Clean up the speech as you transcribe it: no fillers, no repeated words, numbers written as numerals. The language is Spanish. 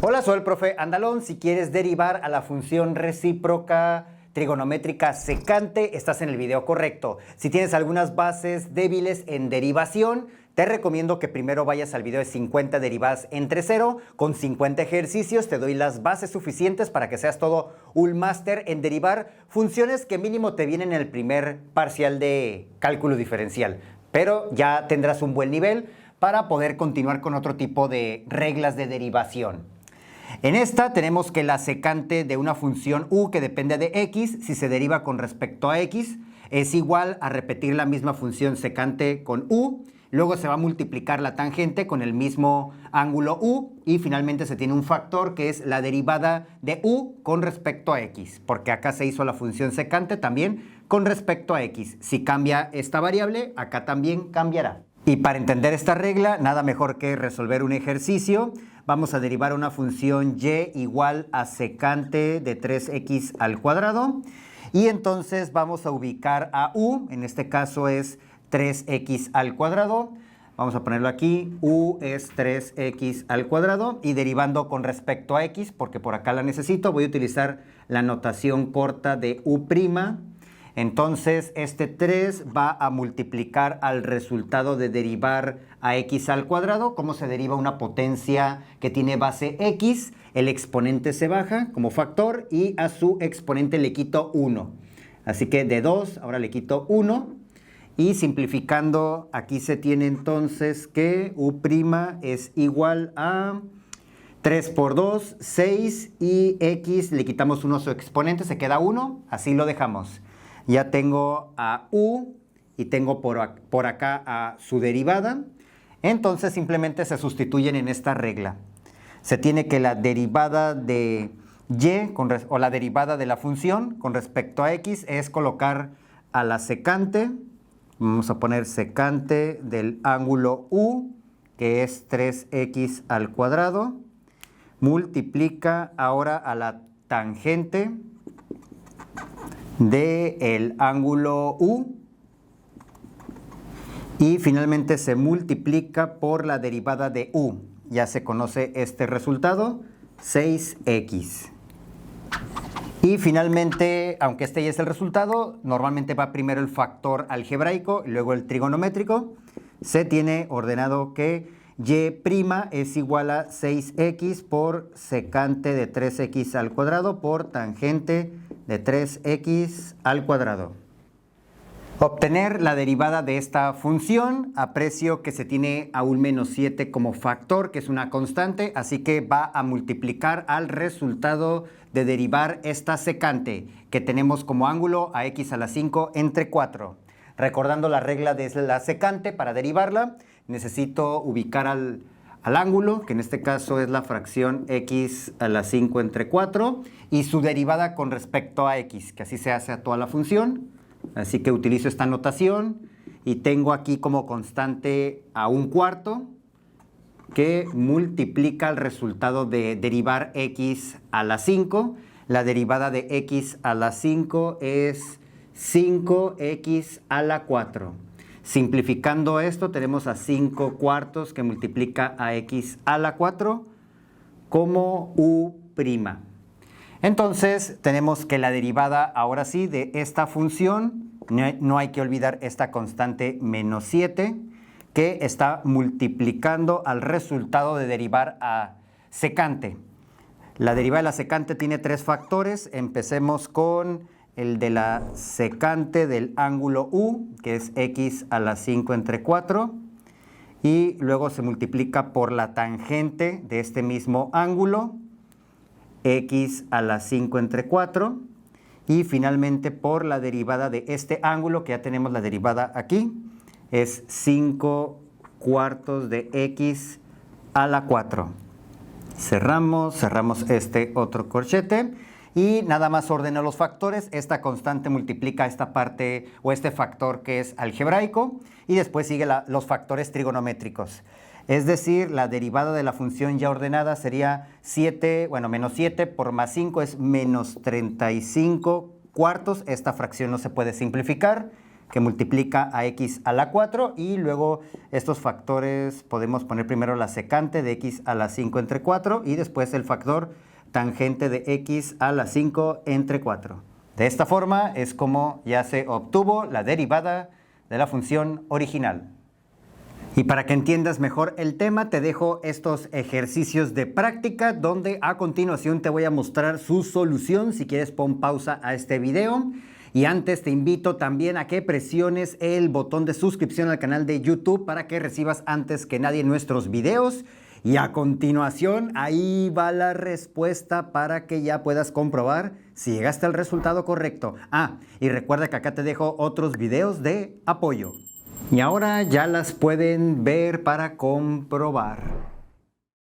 Hola, soy el profe Andalón. Si quieres derivar a la función recíproca trigonométrica secante, estás en el video correcto. Si tienes algunas bases débiles en derivación, te recomiendo que primero vayas al video de 50 derivadas entre 0. Con 50 ejercicios te doy las bases suficientes para que seas todo un máster en derivar funciones que mínimo te vienen en el primer parcial de cálculo diferencial. Pero ya tendrás un buen nivel para poder continuar con otro tipo de reglas de derivación. En esta tenemos que la secante de una función u que depende de x, si se deriva con respecto a x, es igual a repetir la misma función secante con u, luego se va a multiplicar la tangente con el mismo ángulo u y finalmente se tiene un factor que es la derivada de u con respecto a x, porque acá se hizo la función secante también con respecto a x. Si cambia esta variable, acá también cambiará. Y para entender esta regla, nada mejor que resolver un ejercicio. Vamos a derivar una función y igual a secante de 3x al cuadrado. Y entonces vamos a ubicar a u, en este caso es 3x al cuadrado. Vamos a ponerlo aquí, u es 3x al cuadrado. Y derivando con respecto a x, porque por acá la necesito, voy a utilizar la notación corta de u'. Entonces, este 3 va a multiplicar al resultado de derivar a x al cuadrado. ¿Cómo se deriva una potencia que tiene base x? El exponente se baja como factor y a su exponente le quito 1. Así que de 2 ahora le quito 1. Y simplificando, aquí se tiene entonces que u' es igual a 3 por 2, 6 y x le quitamos 1 a su exponente, se queda 1. Así lo dejamos. Ya tengo a u y tengo por acá a su derivada. Entonces simplemente se sustituyen en esta regla. Se tiene que la derivada de y o la derivada de la función con respecto a x es colocar a la secante. Vamos a poner secante del ángulo u, que es 3x al cuadrado. Multiplica ahora a la tangente del ángulo u y finalmente se multiplica por la derivada de u. Ya se conoce este resultado, 6x. Y finalmente, aunque este ya es el resultado, normalmente va primero el factor algebraico y luego el trigonométrico. Se tiene ordenado que y' es igual a 6x por secante de 3x al cuadrado por tangente de 3x al cuadrado. Obtener la derivada de esta función, aprecio que se tiene a un menos 7 como factor, que es una constante, así que va a multiplicar al resultado de derivar esta secante, que tenemos como ángulo a x a la 5 entre 4. Recordando la regla de la secante, para derivarla, necesito ubicar al ángulo, que en este caso es la fracción x a la 5 entre 4, y su derivada con respecto a x, que así se hace a toda la función. Así que utilizo esta notación y tengo aquí como constante a 1/4, que multiplica el resultado de derivar x a la 5. La derivada de x a la 5 es 5x a la 4. Simplificando esto, tenemos a 5/4 que multiplica a x a la 4 como u'. Entonces, tenemos que la derivada, ahora sí, de esta función, no hay que olvidar esta constante menos 7, que está multiplicando al resultado de derivar a secante. La derivada de la secante tiene 3 factores. Empecemos con el de la secante del ángulo u, que es x a la 5 entre 4. Y luego se multiplica por la tangente de este mismo ángulo, x a la 5 entre 4. Y finalmente por la derivada de este ángulo, que ya tenemos la derivada aquí, es 5/4 de x a la 4. Cerramos este otro corchete y nada más ordeno los factores. Esta constante multiplica esta parte o este factor que es algebraico y después sigue los factores trigonométricos. Es decir, la derivada de la función ya ordenada sería menos 7 por más 5 es menos 35/4. Esta fracción no se puede simplificar. que multiplica a x a la 4 y luego estos factores podemos poner primero la secante de x a la 5 entre 4 y después el factor tangente de x a la 5 entre 4. De esta forma es como ya se obtuvo la derivada de la función original. Y para que entiendas mejor el tema, te dejo estos ejercicios de práctica donde a continuación te voy a mostrar su solución. Si quieres, pon pausa a este video. Y antes te invito también a que presiones el botón de suscripción al canal de YouTube para que recibas antes que nadie nuestros videos. Y a continuación, ahí va la respuesta para que ya puedas comprobar si llegaste al resultado correcto. Y recuerda que acá te dejo otros videos de apoyo. Y ahora ya las pueden ver para comprobar.